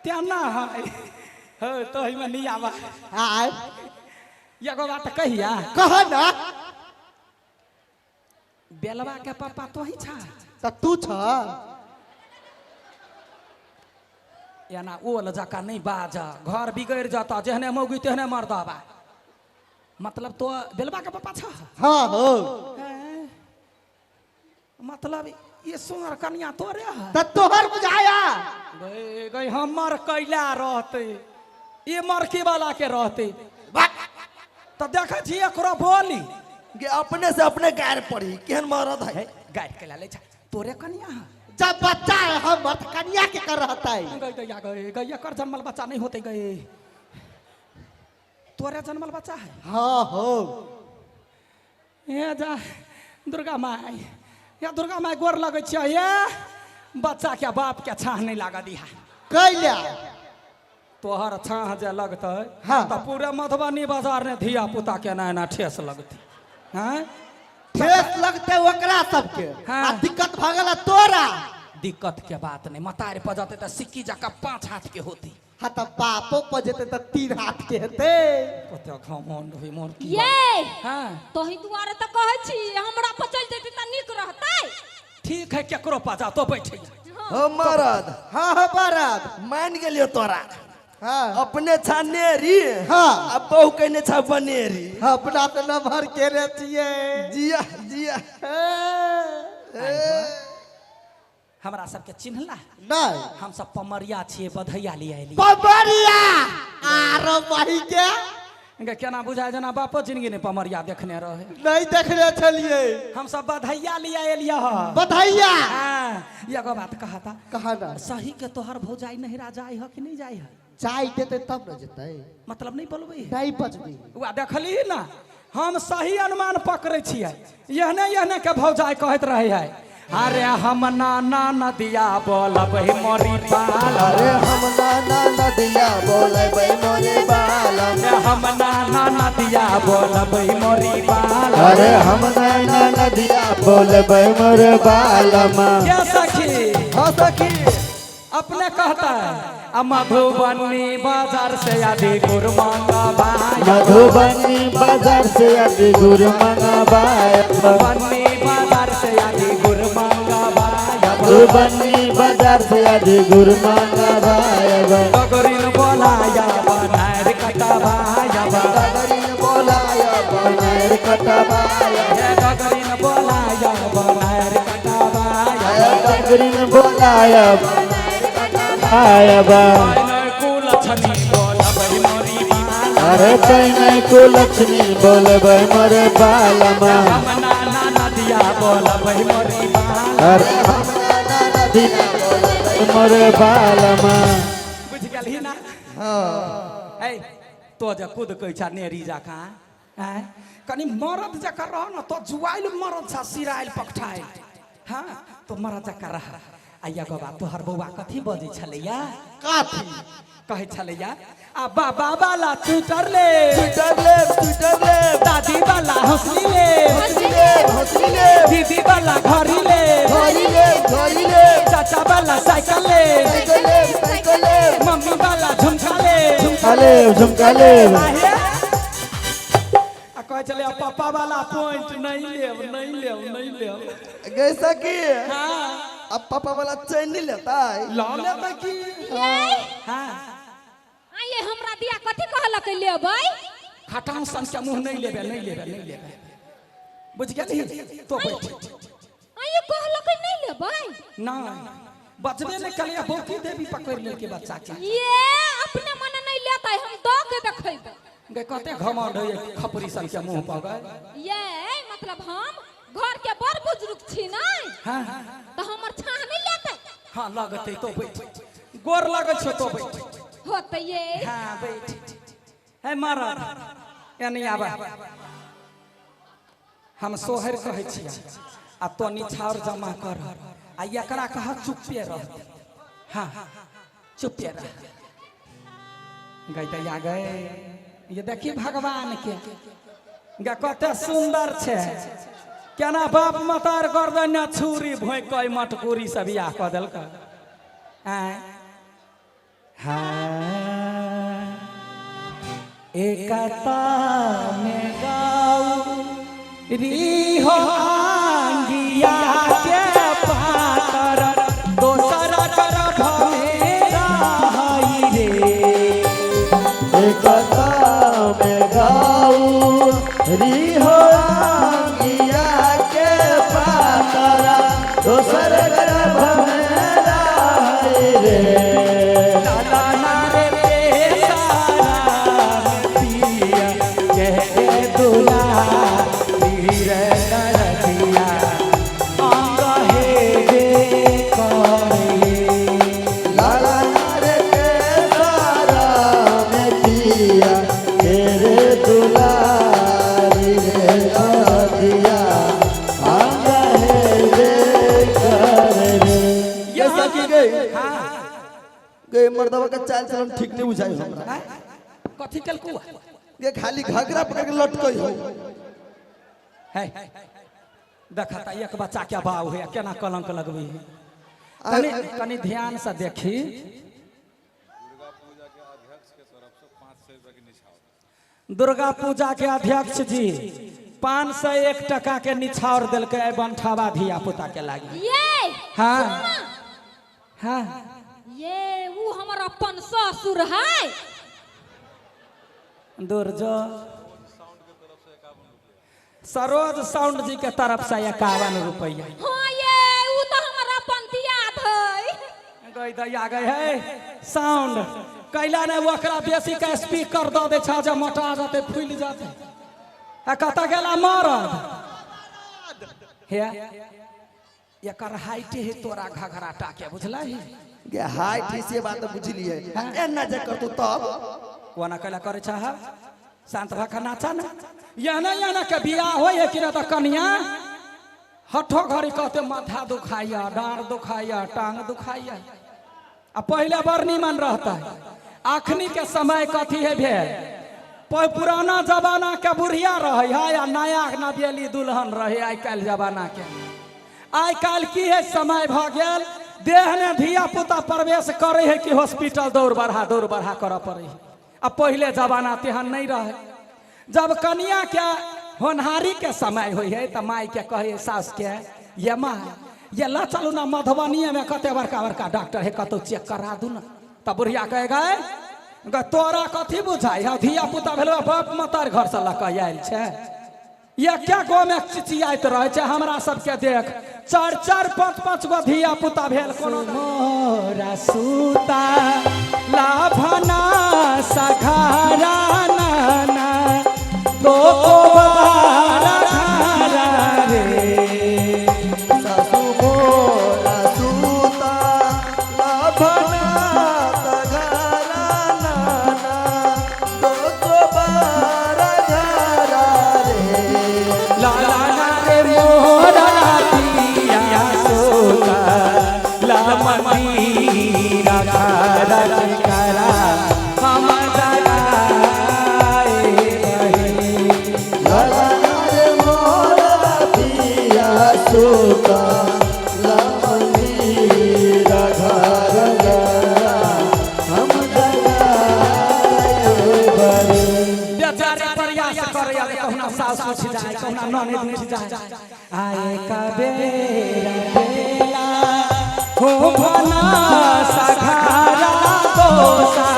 तेना है हो तो ही में नहीं आवा आय एगो बात कहिया कह ना बेलवा के पापा तो ही छा त तू छ या ना ओल जका नहीं बाजा घर बिगड़ जाता जहने मौगी तेहने मर्दाबा मतलब तो बेलवा के पापा छा हाँ हो मतलब ये सुनर कन्या तोरे है त तोहर बुझाया गए गए हमर कैला रहते ये मरकी वाला के रहते तो देखे छी एकरो बोली कि अपने से अपने गायर पड़ी केहन मरद है गाय के ले छा तोरे कन्या है जब बच्चा है हम मत कन्या के कर रहता है गए गया गए गए एकर जन्मल बच्चा नहीं होते गए तोरे जन्मल बच्चा है हाँ हो ये जा दुर्गा माई या दुर्गा माई गोर लगे छ ये बच्चा के बाप के छाह नहीं लागा दिया कैला तोहर छाह जे लगते हाँ। तो पूरे मधुबनी बाजार में धिया पुता के ना ठेस लगती हैं ठेस लगते ओकरा सबके हाँ। आ दिक्कत भगल तोरा दिक्कत के बात नहीं मतार पर जाते तो सिक्की जका 5 हाथ के होती हाँ त बापो पर जेते त 3 हाथ के हेते कते घमंड होई मोर की ये हां तोही दुआरे त कहै छी हमरा पचल जेती त नीक रहतै ठीक है केकरो पाजा तो बैठे हो मरद हाँ हो बारात मान गेलियो तोरा हाँ अपने छानेरी हाँ। अब बहु कहने छा बनेरी अपना तो न भर के रे छिए जिया जिया हमरा सबके चिन्हला नहीं हम सब पमरिया छिए बधैया लिए आइली पबरिया आरो वही के इनके केना बुझाय जना बापो जिंदगी ने पमरिया देखने रहे नहीं देखले छलिए हम सब बधैया लिए आइलिया ह बधाइया हां एगो बात कहता कहा ना सही के तोहर भौजाई नहिरा जाय ह कि नहीं जाय ह चाय देते तब न जेते मतलब नहीं बोलबे नहीं बचबी वा देखली ना हम सही अनुमान पकड़े छियै यहने यहने के भौजाई कहत रहे है अरे हम नाना नदिया बोलबै मोरी बाल अरे हम नाना नदिया बोले बे मोरे बालम हम नाना नदिया बोलबै मोरी बाल अरे हम नाना नदिया बोले बे मोरे बालम क्या सखी हाँ सखी अपने कहता है मधुबनी बाजार से आदि गुड़ मंगवाया मधुबनी बाजार से आदि गुड़ मंगवाया मधुबनी बाजार से आदि गुड़ मंगवाया मधुबनी बाजार से आदि गुड़ मंगवाया डगरिन बोलाया बनार कटवाया डगरिन बोलाया बनार कटवाया डगरिन बोलाया बनार कटवाया डगरिन बोलाया आया बा कुल छनी बोलबै मोरी बाल अरे तैने को लक्ष्मी बोलबै मोरे बालमा हम नाना नदिया बोलबै मोरी बाल अरे हम नाना नदिया बोलबै मोरे बालमा बुझ गेलही ना हाँ ए तो जे खुद कहै छ नेरी जका हैं कनी मरद जका रह न तो जुआइल मरद छ सिराइल पकठाइल हां तो मरद जका रह आइया गो बात तोहर बौआ कथी बजै छलैया काथी कहै छलैया आ बाबा वाला ट्विटर ले ट्विटर ले दादी वाला हंसली ले हंसली ले दीदी वाला घड़ी ले घड़ी ले चाचा वाला साइकिल ले साइकिल ले मम्मी वाला झुमका ले झुमका ले आहे आ कहै छलै पापा वाला पॉइंट नहीं लेब गै सखी हां अब पापा वाला चैन नहीं लेता है ला लेता की हां आ ये हमरा दिया कथि कहलक लेबै खटाम सन के मुंह नहीं लेबे बुझ गेली तो बैठ आ ये कहलक नहीं लेबै नहीं बचबे ने कलिया बहुती देवी पकड़ ले के बच्चा के ये अपने मन नहीं लेतै हम दो के देखैबै गे कते घमंड है खपरी सन के मुंह पर गए ये मतलब हम घर के बड़ बुजुर्ग छी नहीं हां तो हमर छाह नहीं लेतै हां लगते तो बैठ गोर लगै छ तो बैठ होतै ये हां बैठ है महाराज यानी आबा हम सोहर कहै छियै आ तो निछावर जमा कर आ एकरा कह चुपे रह हां चुपे रह गई त आ गए ये देखी भगवान के गे कते सुंदर छे केना बाप मतार गर्दन छुरी भोंक के मटकुरी से बियाह क देलक हाँ एकता में गाऊ री हो आंगिया के पातर दोसर तरफ मेरा हई रे एकता में गाऊ री हो आंगिया के पातरा दोसर गर्भ में राही रे लाला नारे सारा पिया कह के दुला वीर नरसिया अंग हे दे करे लाला नारे के सारा में पिया तेरे दुलारी रे दिया आंगा है रे कर रे ये सकी गई गई मर्दवा का चाल चलन ठीक नहीं बुझाई हमरा कथी कल कुआ ये खाली घाघरा पकड़ के लटकई हो है देखता एक बच्चा क्या बाव है केना कलंक लगबी है कनी कनी ध्यान से देखी दुर्गा पूजा के अध्यक्ष जी 501 टका के निछावर दिल के बंठावा धिया पुता के लागी ये हाँ सुनना, हाँ ये वो हमारा अपन ससुर है। दुर्जो सरोज साउंड जी के तरफ से 51 रुपया हाँ ये वो तो हमारा अपन दियाद है। गई दैया गई है साउंड कैला ने ओकरा बेसी के स्पीकर दो दे छा जे मोटा जाते फूल जाते आ कता गेला मरद हे एकर हाइट है तोरा घघरा टाके बुझला ही ये हाइट से बात बुझलिए एना जे कर तू तब कोना कैला करे चाह शांत भा नाचा ना याना के बियाह होय है कि ना त कन्या हठो घड़ी कहते माथा दुखाइया डांड दुखाइया टांग दुखाइया आ पहले बड़ निमन रहता है अखनी के समय कथी है भेल पुराना जमाना के बुढ़िया रहे है या नया नवेली दुल्हन रहे आई काल जमाना के आई काल की है समय भ गेल देह ने धिया पुता प्रवेश करे है कि हॉस्पिटल दौड़ बढ़ा कर पड़े है अब पहले जमाना तेहन नहीं रहे जब कन्या के होनहारी के समय हुई है तो माई के कहे सास के ये माँ ये ला चलू ना मधुबनी में कते बड़का बड़का डॉक्टर है कतो चेक करा दू ना तब बुढ़िया कहे गए तोरा कथी बुझाई है धिया पुता भेलो बाप मतार घर से लक आयल छे ये क्या गाँव में चिचियात रहे छे हमरा सबके देख 4-4 5-5 गो धिया पुता भेल कोनो मोरा सूता लाभना सघारा नाना तो बारा धारा रे सासू मोरा सूता लाभना सगारा नाना तो बारा घरा रे लाला रे मोरा पिया सोता ला मंदीरा घरा करा हम सूता लमनीरा घर गरा हम बेचारे प्रयास करे या कहना सास उठ जाए कहना ननद उठ जाए आए का बेरा बेला हो भना सखारा दोसा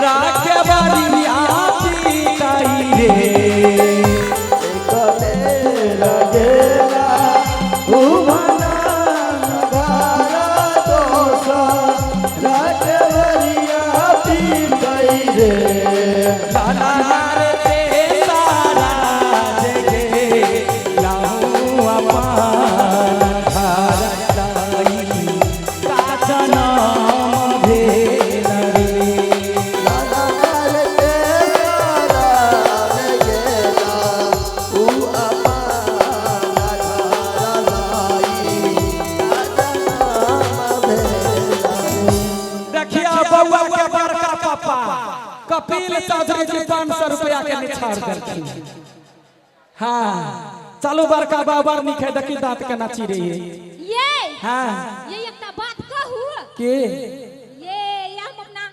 राखे बरिया पीताई रे कपिल चौधरी जी 500 रुपया के निछाड़ करती हाँ चलो बड़का बाबर निखे देखी दांत के नाची रही है ये हाँ ये एक बात कहू के ये हम अपना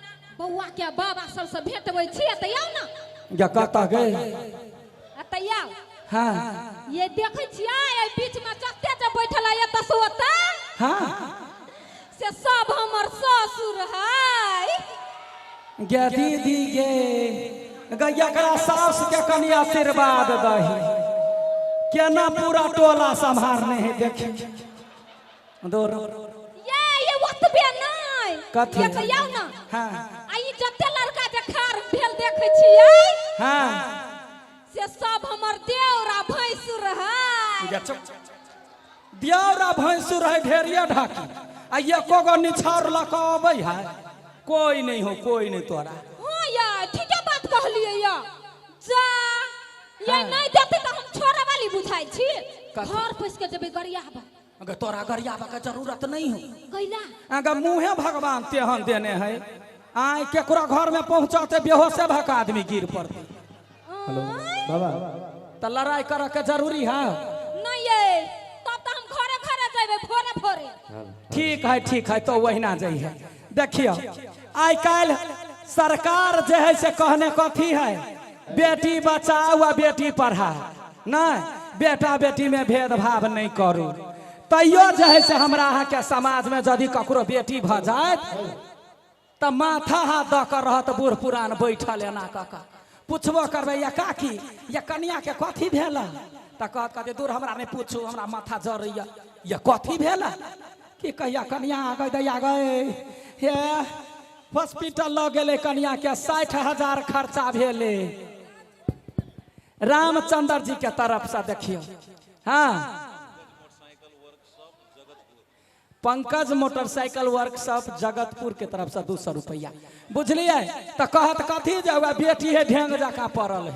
के बाबा सबसे भेटबै छी त आउ ना या कता गए त आउ हाँ ये देखै छियै एहि बीच में जते जे बैठल है एत से ओते हाँ से सब हमर ससुर है गे दीदी गे गैया करा सास के कनी आशीर्वाद दही केना पूरा टोला संभारने है देखी दूर ये ओतबे नहीं कथी? ये कहियौ ना हाँ आई जते लड़का जे खार भेल देखै छियै हाँ से सब हमर देवरा भैंसुर है दियारा भैंसुर है ढेरिया ढाकी आ ये कोगो निछार लका अबै है कोई नहीं हो कोई नहीं तोरा हां यार ठीके बात कहलिए या जा ये हाँ। नहीं देते तो हम छोरा वाली बुझाई छी कथी? घर पैस के जबे गरियाबा अगर तोरा गरियाबा के जरूरत नहीं हो गइला अगर मुँहे भगवान तेहन देने है आय केकरा घर में पहुंचाते बेहोशे भक आदमी गिर पड़ते बाबा तो लड़ाई करे के जरूरी है नहीं ये तब तो हम घरे घरे जाबे भोरे भोरे ठीक है तो वहीना जाइए देखियो आइ काल सरकार जे है से कहने कथी है बेटी बचाओ आ बेटी पढ़ाओ नहीं बेटा बेटी में भेदभाव नहीं करू तैयो जे है से हमरा अहाँ के समाज में यदि ककरो बेटी भ जाए तो माथा हाथ द कर रहत बूढ़ पुरान बैठल एना कका पूछबो करबे या काकी या कन्या के कथी भेल त कहत कहते दूर हमरा नहीं पूछू हमरा माथा जरैया या कथी भेल कि कहिया कन्या आ गई दैया गए हे हॉस्पिटल लग गेले कन्या के 60,000 खर्चा भेले रामचंद्र जी के तरफ से देखियो हाँ पंकज मोटरसाइकिल वर्कशॉप जगतपुर के तरफ से 200 रुपया बुझलिए तो कहत कथी जे हुआ बेटी है ढेंग जका पड़ल है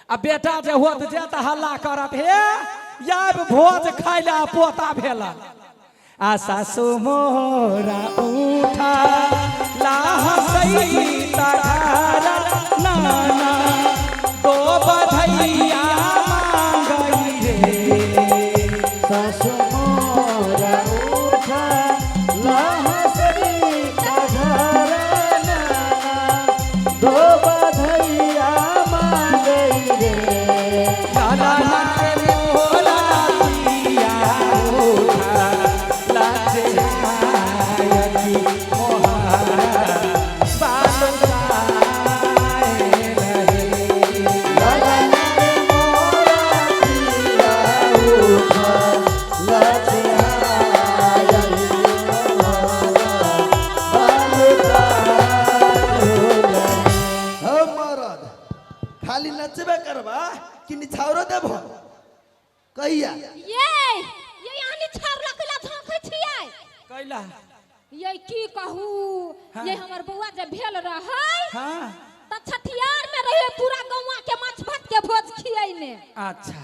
आ बेटा जे होत जे त हल्ला करत हे याब भोज खाइ ला पोता भेला आ सासु मोरा उठा ला हसई तघारा नाना दो बधैया मांगई रे सासु मोरा उठा लहसरी कघरना दो बधैया मांगई रे लाला के मोला दिया उठा लाजे आयती मोहारा बाल गाए रहे ललना रे मोरा दिया उठा लचहायई हो मरद खाली नचबे करबा कि निछावरो देबो कहिया ये यानी छार रखला झांकै छियै कैला ये की कहू हाँ। ये हमर बौआ जे भेल रहै हाँ त छठियार में रहे पूरा गौवा के माछ भात के भोज खियैने अच्छा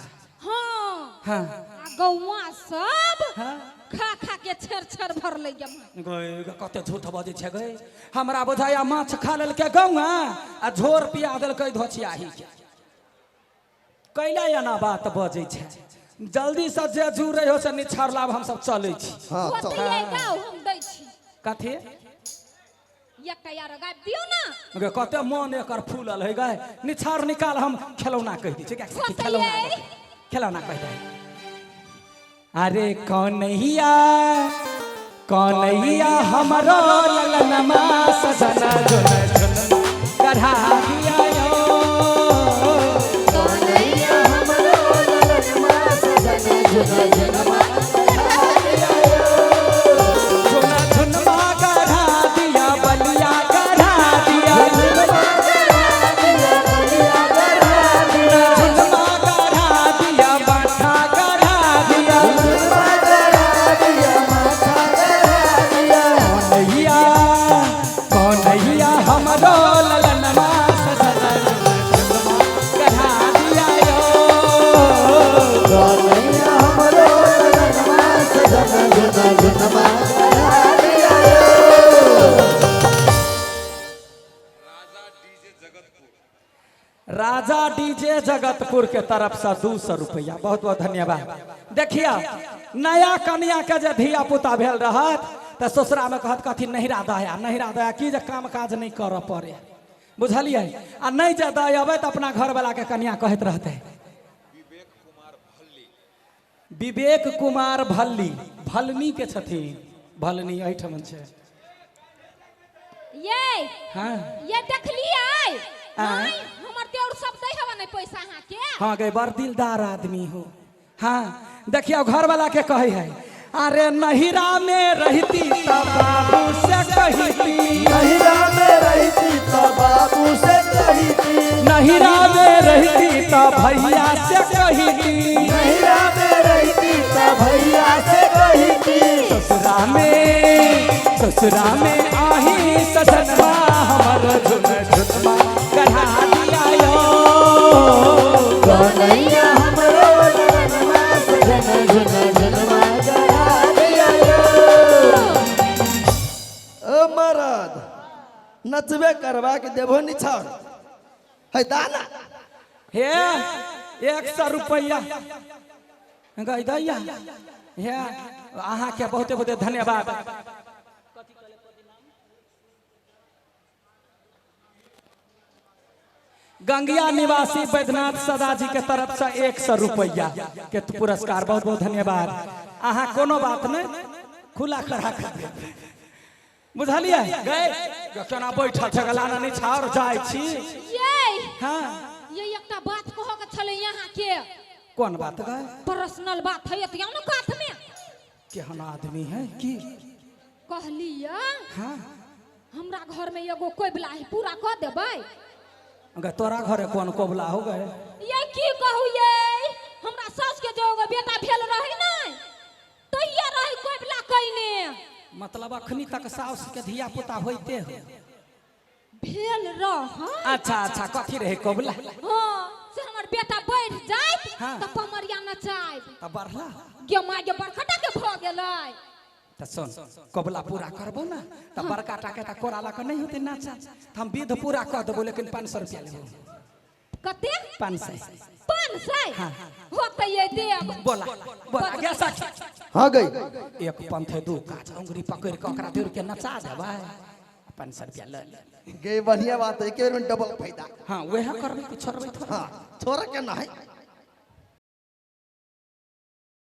हां हाँ आ गौवा सब हाँ खा खा के छेर छेर भर ले गए गए कते झूठ बजे छे गए हमरा बुझाया माछ खा लेल के गौआ आ झोर पिया देल के धोचियाही के कैला एना बात बजे छे जल्दी से जे जुड़े हो से निछार लाभ हम सब चले छी हां तो ओतै गाँव हम दै छी कथी ये कया रे गाब दियो ना गे कते मन एकर फूलल है गए निछार निकाल हम खिलौना कह दी ठीक है ओतै खिलौना खिलौना कह दे अरे कौनैया कौनैया हमरो ललनमा सजना जुन जुन गढ़ा दिया यो कन्हैया हमरो ललनमा सजना जुना जुनमा जुना जुनमा गढ़ा दिया बलिया गढ़ा दिया जुनमा गढ़ा दिया बाठा गढ़ा दिया कौनैया कौनैया हमरो ललनमा सजना जुनमा गढ़ा दिया यो कन्हैया हमरो ललनमा सजना जुना जुनमा राजा डीजे जगतपुर के तरफ से 200 रुपया बहुत बहुत धन्यवाद देखिए नया कन्या के जे धिया पुता भेल रहत तो ससुरा में कहत कथी नहिरा दया की जे काम काज नहीं कर पड़े बुझलिए आ नहीं जे दया अबे तो अपना घर वाला के कन्या कहत रहते विवेक कुमार भल्ली भलनी के छथिन भलनी एहिठमन छै ये हाँ ये देखलिए नहीं हमर देउर सब दे हवा नहीं पैसा हां के हाँ गए बड़ दिलदार आदमी हो हाँ देखियो घर वाला के कहे है अरे नहिरा में रहती तब बाबू से कहती नहिरा में रहती तो बाबू से कहती नहिरा में रहती तब भैया से कहती नहिरा में रहती तो भैया से कहती ससुरा में आही ससनमा हमर झुन झुनमा कढ़ा दिया यो कन्हैया हमरो लगनमा सजन झुन झुनमा कढ़ा दिया यो। ओ मरद नचबे करबा के देबो निछाड़ है दाना हे 100 रुपया गई दैया हे अहाँ के बहुते बहुते धन्यवाद गंगिया निवासी बैद्यनाथ सदा जी के तरफ से 100 रुपया के पुरस्कार बहुत बहुत धन्यवाद अहाँ कोनो बात नहीं खुला करा कर देब बुझलिए गए केना बैठल छै गलाना निछाड़ जाय छी ये हां ये एकटा बात कहो के छले यहाँ के कौन बात गए पर्सनल बात है एतिया न काथ में केहन आदमी है की कहलिया हां हमरा घर में एगो कोबला है पूरा कर देबै अगर तोरा घरे कौन कोबला हो गए ये की कहू ये हमरा सास के जो बेटा भेल रही नहीं तो ये रही कोबला कइने मतलब अखनी तक सास के धिया पुता होइते हो भेल रह अच्छा अच्छा कथी रहे कोबला हां से हमर बेटा बढ़ जाइत हाँ। त पमरिया नचाइब अब बढ़ला गे माय गे बरखटा के भ गेलै तो सुन कोबला पूरा करबो ना तो बड़का टाके ता कोराला के नहीं होते नाचा तो हम विध पूरा कर देबो लेकिन 500 रुपया लेबो कते 500 500 हाँ। होते ये देब बोला बोला आगे सखी हाँ गई एक पंथे दू काज अंगुरी पकड़ के ओकरा दूर के नचा देबै 500 रुपया ले गे बढ़िया बात है के डबल फायदा हाँ वह करबे कि छोड़बै थोड़ा हाँ छोड़ के नहीं